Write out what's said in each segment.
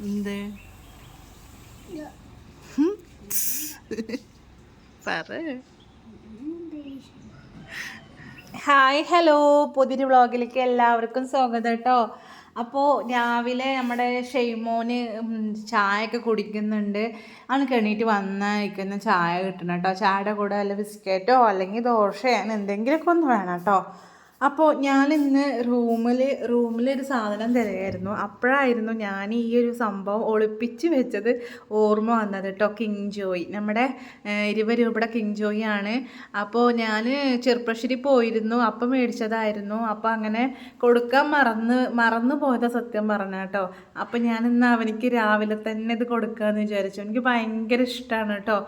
എന്ത് പറ. Hi hello, പുതിയൊരു വ്ളോഗിലേക്ക് എല്ലാവർക്കും സ്വാഗതം കേട്ടോ. അപ്പോൾ രാവിലെ നമ്മുടെ ഷെയ്മോന് ചായയൊക്കെ കുടിക്കുന്നുണ്ട്. അവനക്ക് എണീറ്റ് വന്നിരിക്കുന്ന ചായ കിട്ടണം കേട്ടോ. ചായയുടെ കൂടെ വല്ല ബിസ്ക്കറ്റോ അല്ലെങ്കിൽ ദോശയോ എന്തെങ്കിലുമൊക്കെ ഒന്ന് വേണം കേട്ടോ. അപ്പോൾ ഞാനിന്ന് റൂമിലൊരു സാധനം തിരയായിരുന്നു. അപ്പോഴായിരുന്നു ഞാൻ ഈ ഒരു സംഭവം ഒളിപ്പിച്ച് വെച്ചത് ഓർമ്മ വന്നത് കേട്ടോ. കിങ് ജോയ്, നമ്മുടെ 20 രൂപയുടെ കിങ് ജോയ് ആണ്. അപ്പോൾ ഞാൻ ചെറുപ്പശ്ശേരി പോയിരുന്നു, അപ്പം മേടിച്ചതായിരുന്നു. അപ്പോൾ അങ്ങനെ കൊടുക്കാൻ മറന്നു പോയതാ സത്യം പറഞ്ഞ കേട്ടോ. അപ്പോൾ ഞാനിന്ന് അവനിക്ക് രാവിലെ തന്നെ ഇത് കൊടുക്കാമെന്ന് വിചാരിച്ചു. എനിക്ക് ഭയങ്കര ഇഷ്ടമാണ് കേട്ടോ.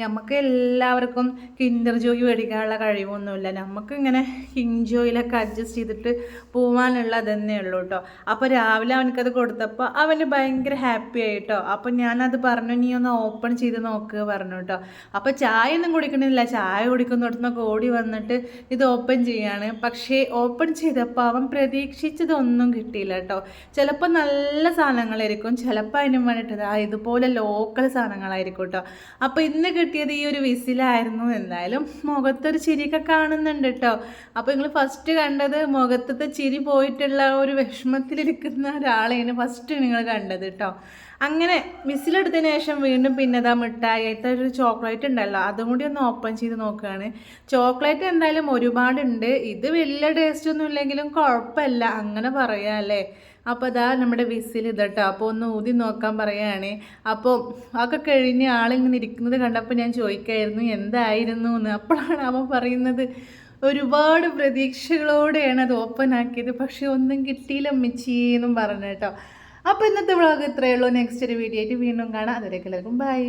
നമുക്ക് എല്ലാവർക്കും കിൻഡർ ജോയ് മേടിക്കാനുള്ള കഴിവൊന്നുമില്ല. നമുക്കിങ്ങനെ കിങ് ജോയിലൊക്കെ അഡ്ജസ്റ്റ് ചെയ്തിട്ട് പോകാനുള്ള തന്നെ ഉള്ളൂ കേട്ടോ. അപ്പോൾ രാവിലെ അവനക്കത് കൊടുത്തപ്പോൾ അവന് ഭയങ്കര ഹാപ്പി ആയിട്ടോ. അപ്പോൾ ഞാനത് പറഞ്ഞു, നീ ഒന്ന് ഓപ്പൺ ചെയ്ത് നോക്കുക പറഞ്ഞു കേട്ടോ. അപ്പോൾ ചായ ഒന്നും കുടിക്കണില്ല, ചായ കുടിക്കുന്നിടത്തുനിന്നൊക്കെ ഓടി വന്നിട്ട് ഇത് ഓപ്പൺ ചെയ്യാണ്. പക്ഷേ ഓപ്പൺ ചെയ്തപ്പോൾ അവൻ പ്രതീക്ഷിച്ചതൊന്നും കിട്ടിയില്ല കേട്ടോ. ചിലപ്പോൾ നല്ല സാധനങ്ങളായിരിക്കും, ചിലപ്പോൾ അതിന് വേണ്ടിയിട്ട് ഇതുപോലെ ലോക്കൽ സാധനങ്ങളായിരിക്കും കേട്ടോ. അപ്പോൾ ഇന്ന് കിട്ടിയത് ഈ ഒരു വിസിലായിരുന്നു. എന്തായാലും മുഖത്തൊരു ചിരിയൊക്കെ കാണുന്നുണ്ട് കേട്ടോ. അപ്പോൾ നിങ്ങൾ ഫസ്റ്റ് കണ്ടത് മുഖത്തത്തെ ചിരി പോയിട്ടുള്ള ഒരു വിഷമത്തിലിരിക്കുന്ന ഒരാളെയാണ് ഫസ്റ്റ് നിങ്ങൾ കണ്ടത് കേട്ടോ. അങ്ങനെ വിസിലെടുത്തതിന് ശേഷം വീണ്ടും പിന്നെ ഇതാ മിഠായിട്ട് ഒരു ചോക്ലേറ്റ് ഉണ്ടല്ലോ, അതും കൂടി ഒന്ന് ഓപ്പൺ ചെയ്ത് നോക്കുകയാണ്. ചോക്ലേറ്റ് എന്തായാലും ഒരുപാടുണ്ട്. ഇത് വലിയ ടേസ്റ്റ് ഒന്നും ഇല്ലെങ്കിലും കുഴപ്പമില്ല, അങ്ങനെ പറയാം അല്ലേ. അപ്പോൾ അതാ നമ്മുടെ വിസിൽ ഇതട്ടോ. അപ്പോൾ ഒന്ന് ഊതി നോക്കാൻ പറയുകയാണ്. അപ്പോൾ അതൊക്കെ കഴിഞ്ഞ് ആളിങ്ങനെ ഇരിക്കുന്നത് കണ്ടപ്പോൾ ഞാൻ ചോദിക്കായിരുന്നു എന്തായിരുന്നു എന്ന്. അപ്പോഴാണ് അവൻ പറയുന്നത് ഒരുപാട് പ്രതീക്ഷകളോടെയാണ് അത് ഓപ്പൺ ആക്കിയത്, പക്ഷെ ഒന്നും കിട്ടിയില്ല അമ്മച്ചി എന്നും പറഞ്ഞു കേട്ടോ. അപ്പോൾ ഇന്നത്തെ വ്ളോഗ് ഇത്രയേ ഉള്ളൂ. നെക്സ്റ്റ് ഒരു വീഡിയോ ആയിട്ട് വീണ്ടും കാണാം. അതുവരെയൊക്കെ എല്ലാവർക്കും ബൈ.